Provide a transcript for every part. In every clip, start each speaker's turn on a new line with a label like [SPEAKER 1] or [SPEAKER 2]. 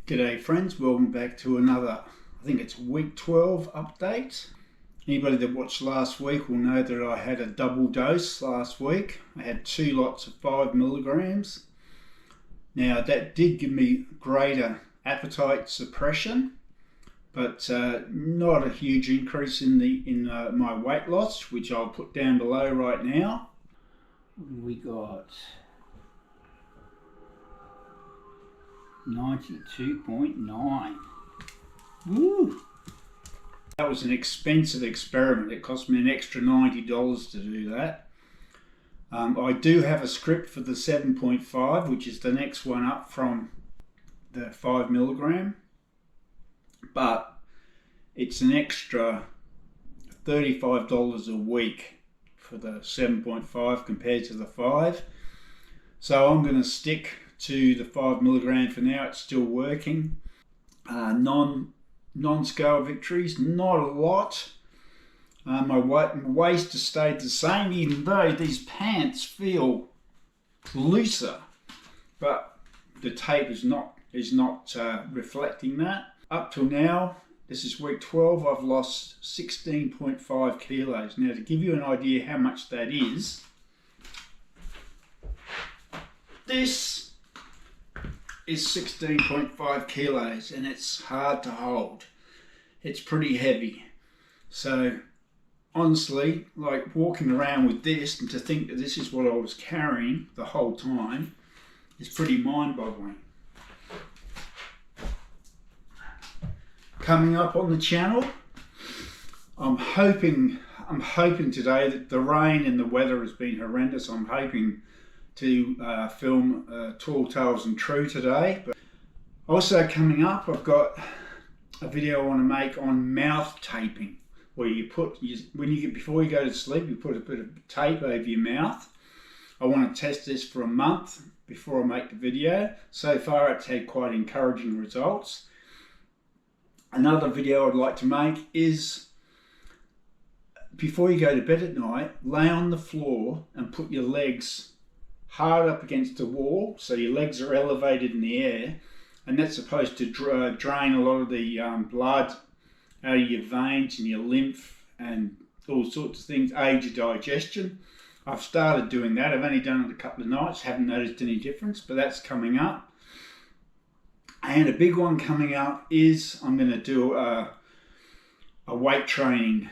[SPEAKER 1] G'day friends, welcome back to another, I think it's week 12 update. Anybody that watched last week will know that I had a double dose last week. I had 2 lots of 5 milligrams. Now that did give me greater appetite suppression, but not a huge increase in my weight loss, which I'll put down below right now. We got 92.9. Woo! That was an expensive experiment. It cost me an extra $90 to do that. I do have a script for the 7.5, which is the next one up from the 5 milligram, but it's an extra $35 a week for the 7.5 compared to the 5. So I'm going to stick to the 5 milligram for now. It's still working. Non-scale victories, not a lot. My waist has stayed the same, even though these pants feel looser, but the tape is not reflecting that. Up till now, this is week 12, I've lost 16.5 kilos. Now, to give you an idea how much that is, this is 16.5 kilos, and it's hard to hold. It's pretty heavy. So honestly, like walking around with this, and to think that this is what I was carrying the whole time, is pretty mind-boggling. Coming up on the channel, I'm hoping today that the rain and the weather has been horrendous. I'm hoping to film Tall Tales and True today. But also coming up, I've got a video I want to make on mouth taping, where you put, before you go to sleep, you put a bit of tape over your mouth. I want to test this for a month before I make the video. So far it's had quite encouraging results. Another video I'd like to make is, before you go to bed at night, lay on the floor and put your legs hard up against the wall, so your legs are elevated in the air, and that's supposed to drain a lot of the blood out of your veins and your lymph and all sorts of things, aid your digestion. I've started doing that. I've only done it a couple of nights, haven't noticed any difference, but that's coming up. And a big one coming up is I'm going to do a weight training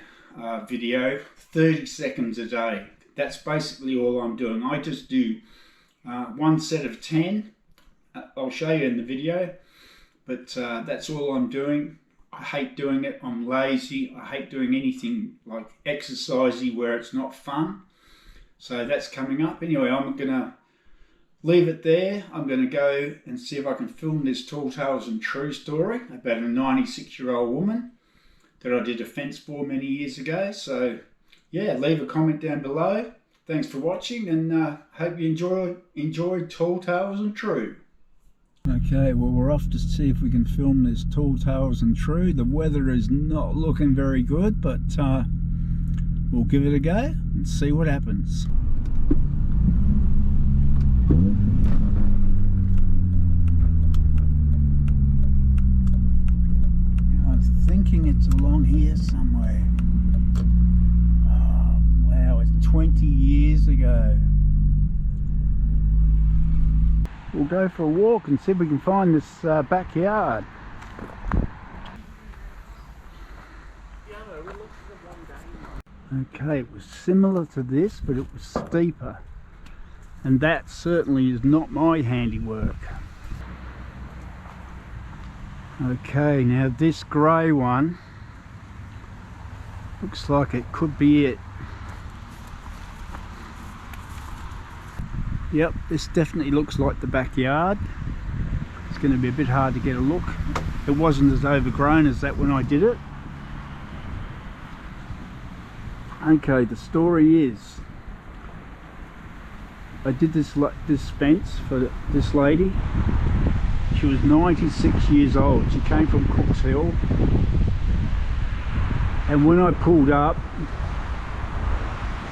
[SPEAKER 1] video, 30 seconds a day. That's basically all I'm doing. I just do one set of 10. I'll show you in the video, but that's all I'm doing. I hate doing it. I'm lazy. I hate doing anything like exercisey where it's not fun. So that's coming up. Anyway, I'm going to leave it there. I'm going to go and see if I can film this Tall Tales and True story about a 96-year-old woman that I did a fence for many years ago. So yeah, leave a comment down below. Thanks for watching, and hope you enjoyed Tall Tales and True. Okay, well, we're off to see if we can film this Tall Tales and True. The weather is not looking very good, but we'll give it a go and see what happens. I'm thinking it's along here somewhere. 20 years ago. We'll go for a walk and see if we can find this backyard. Okay, it was similar to this, but it was steeper, and that certainly is not my handiwork. Okay, now this grey one looks like it could be it. Yep, this definitely looks like the backyard. It's going to be a bit hard to get a look. It wasn't as overgrown as that when I did it. Okay, the story is, I did this fence for this lady. She was 96 years old. She came from Cooks Hill. And when I pulled up,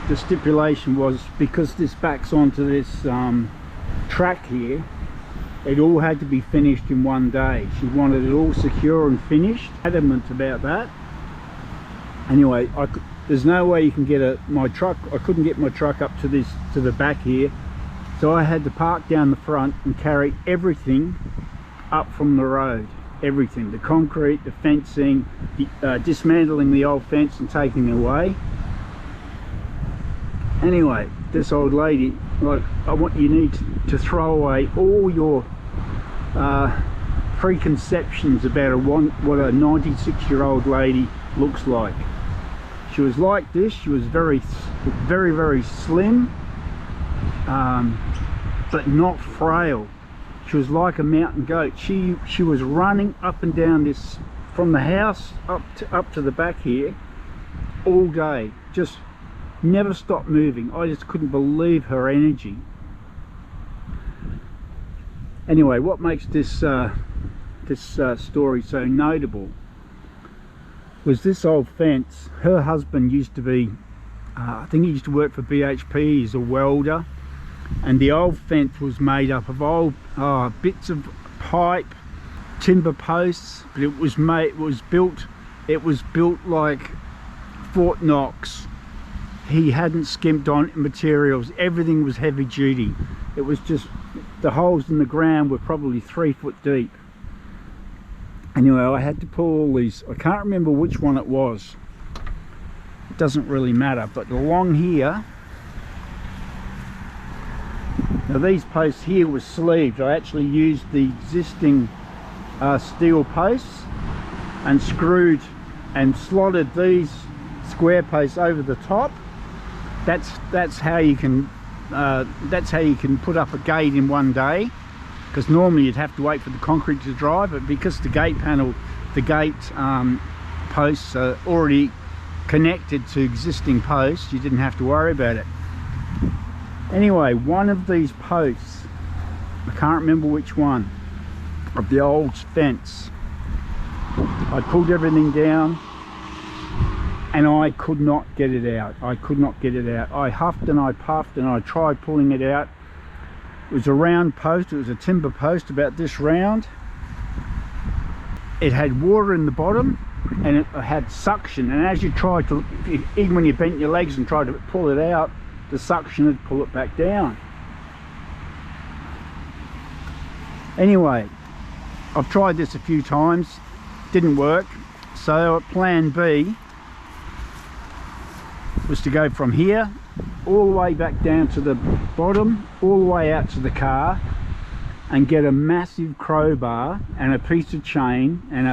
[SPEAKER 1] the stipulation was, because this backs onto this track here, It all had to be finished in one day. She wanted it all secure and finished. Adamant about that. Anyway, there's no way you can get my truck. I couldn't get my truck up to the back here, so I had to park down the front and carry everything up from the road. Everything, the concrete, the fencing, dismantling the old fence and taking it away. Anyway, this old lady, like, you need to throw away all your preconceptions about what a 96-year-old lady looks like. She was like this. She was very, very slim, but not frail. She was like a mountain goat. She was running up and down this, from the house up to the back here, all day. Just never stopped moving. I just couldn't believe her energy. Anyway, what makes this story so notable was this old fence. Her husband used to be, I think he used to work for BHP. He's a welder. And the old fence was made up of old bits of pipe, timber posts, but it was built like Fort Knox. He hadn't skimped on materials. Everything was heavy duty. It was just, the holes in the ground were probably 3 foot deep. Anyway, I had to pull all these. I can't remember which one it was. It doesn't really matter, but along here, now these posts here were sleeved. I actually used the existing steel posts and screwed and slotted these square posts over the top. That's how you can put up a gate in one day, because normally you'd have to wait for the concrete to dry, but because the gate posts are already connected to existing posts, you didn't have to worry about it. Anyway, one of these posts, I can't remember which one, of the old fence, I pulled everything down and I could not get it out. I could not get it out. I huffed and I puffed and I tried pulling it out. It was a round post. It was a timber post about this round. It had water in the bottom and it had suction, and as you tried to, even when you bent your legs and tried to pull it out, the suction would pull it back down. Anyway, I've tried this a few times, didn't work, so plan B was to go from here all the way back down to the bottom, all the way out to the car, and get a massive crowbar and a piece of chain and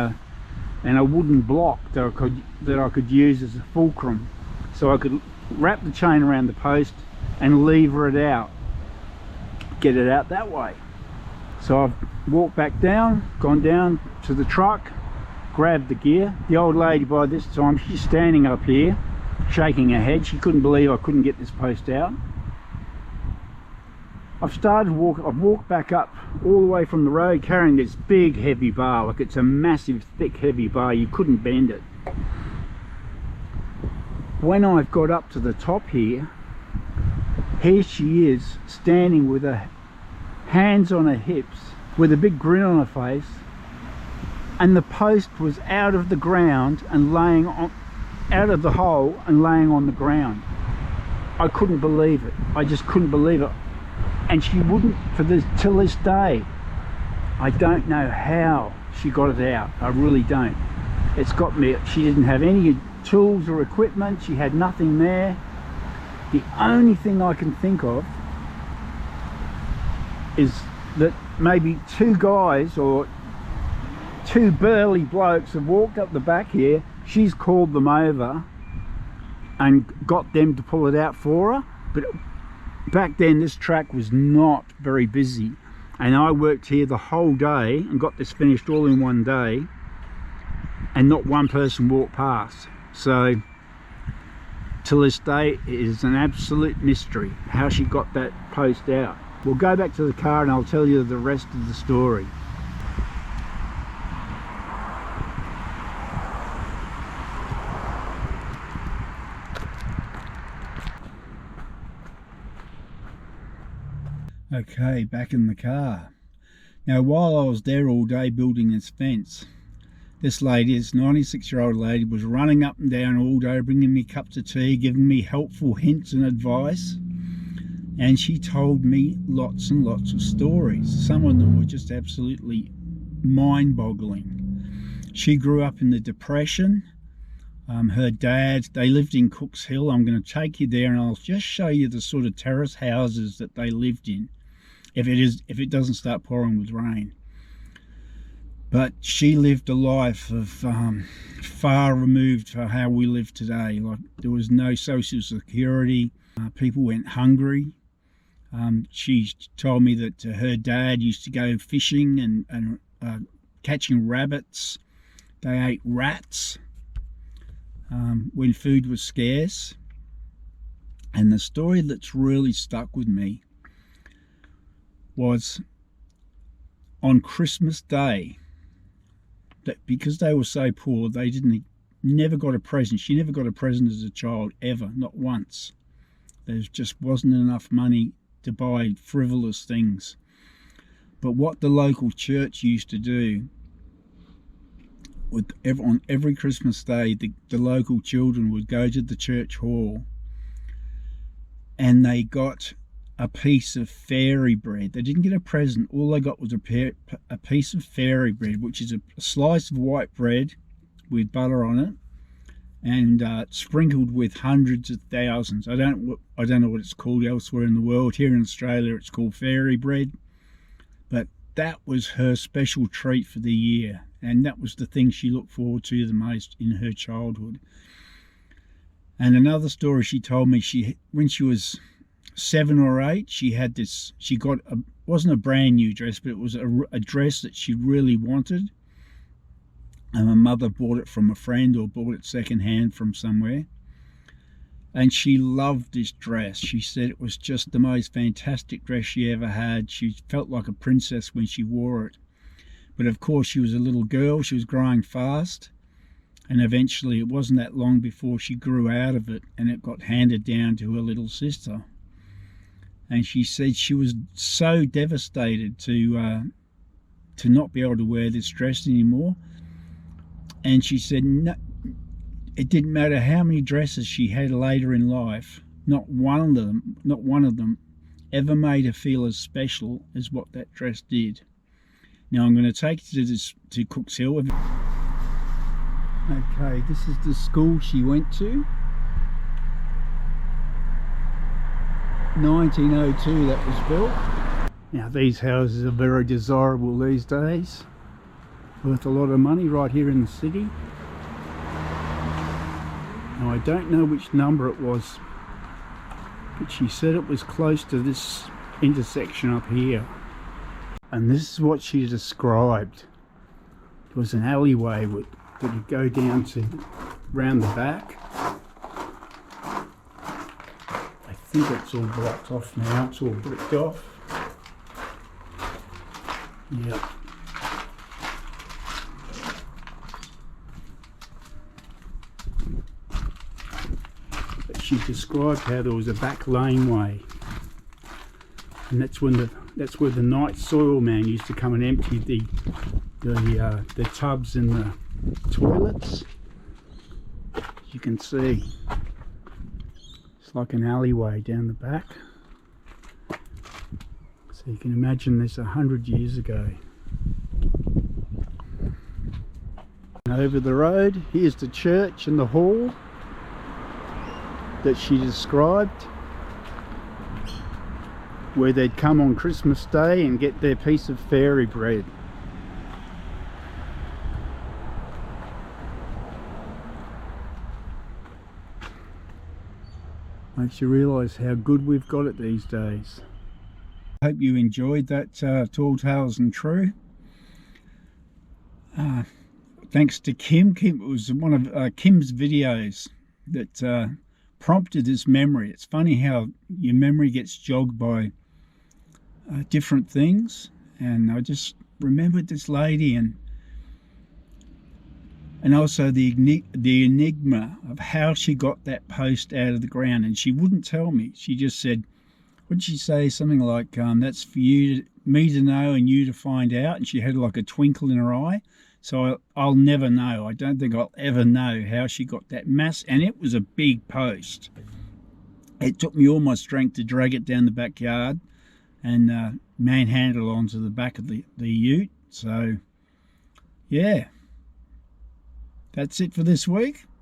[SPEAKER 1] a wooden block that I could use as a fulcrum, so I could wrap the chain around the post and lever it out, get it out that way. So I've walked back down, gone down to the truck, grabbed the gear. The old lady by this time, she's standing up here shaking her head. She couldn't believe I couldn't get this post out. I've walked back up all the way from the road carrying this big heavy bar, like it's a massive thick heavy bar, you couldn't bend it. When I've got up to the top here she is standing with her hands on her hips with a big grin on her face, and the post was out of the ground and laying on, out of the hole and laying on the ground. I couldn't believe it. I just couldn't believe it. And she wouldn't, till this day, I don't know how she got it out. I really don't. It's got me. She didn't have any tools or equipment. She had nothing there. The only thing I can think of is that maybe two guys or two burly blokes have walked up the back here. She's called them over and got them to pull it out for her. But back then this track was not very busy, and I worked here the whole day and got this finished all in one day, and not one person walked past. So till this day it is an absolute mystery how she got that post out. We'll go back to the car and I'll tell you the rest of the story. Okay, back in the car. Now, while I was there all day building this fence, this lady, this 96-year-old lady, was running up and down all day, bringing me cups of tea, giving me helpful hints and advice. And she told me lots and lots of stories. Some of them were just absolutely mind-boggling. She grew up in the Depression. Her dad, they lived in Cooks Hill. I'm going to take you there and I'll just show you the sort of terrace houses that they lived in, if it doesn't start pouring with rain. But she lived a life of far removed from how we live today. Like, there was no social security. People went hungry. She told me that her dad used to go fishing and catching rabbits. They ate rats when food was scarce. And the story that's really stuck with me was on Christmas Day, that because they were so poor, they never got a present. She never got a present as a child, ever, not once. There just wasn't enough money to buy frivolous things. But what the local church used to do, on every Christmas Day, the local children would go to the church hall and they got a piece of fairy bread. They didn't get a present. All they got was a piece of fairy bread, which is a slice of white bread with butter on it, and sprinkled with hundreds of thousands. I don't know what it's called elsewhere in the world. Here in Australia, it's called fairy bread. But that was her special treat for the year, and that was the thing she looked forward to the most in her childhood. And another story she told me, when she was 7 or 8, she got wasn't a brand new dress, but it was a dress that she really wanted, and her mother bought it from a friend or bought it secondhand from somewhere, and she loved this dress. She said it was just the most fantastic dress she ever had. She felt like a princess when she wore it. But of course, she was a little girl, she was growing fast, and eventually it wasn't that long before she grew out of it and it got handed down to her little sister. And she said she was so devastated to not be able to wear this dress anymore. And she said no, it didn't matter how many dresses she had later in life, not one of them ever made her feel as special as what that dress did. Now I'm going to take you to Cooks Hill. Okay, this is the school she went to. 1902 that was built. Now these houses are very desirable these days, worth a lot of money right here in the city. Now I don't know which number it was, but she said it was close to this intersection up here. And this is what she described. It was an alleyway that would go down to round the back. I think it's all blocked off now, it's all bricked off. Yep. But she described how there was a back laneway, and that's where the night soil man used to come and empty the tubs in the toilets. As you can see, it's like an alleyway down the back. So you can imagine this 100 years ago. And over the road, here's the church and the hall that she described, where they'd come on Christmas Day and get their piece of fairy bread. Makes you realise how good we've got it these days. I hope you enjoyed that Tall Tales and True. Thanks to Kim. It was one of Kim's videos that prompted this memory. It's funny how your memory gets jogged by different things, and I just remembered this lady and also the enigma of how she got that post out of the ground. And she wouldn't tell me. She just said, what did she say? Something like, that's for you me to know and you to find out, and she had like a twinkle in her eye. So I'll never know. I don't think I'll ever know how she got that mass, and it was a big post. It took me all my strength to drag it down the backyard and manhandle onto the back of the ute. So yeah, that's it for this week.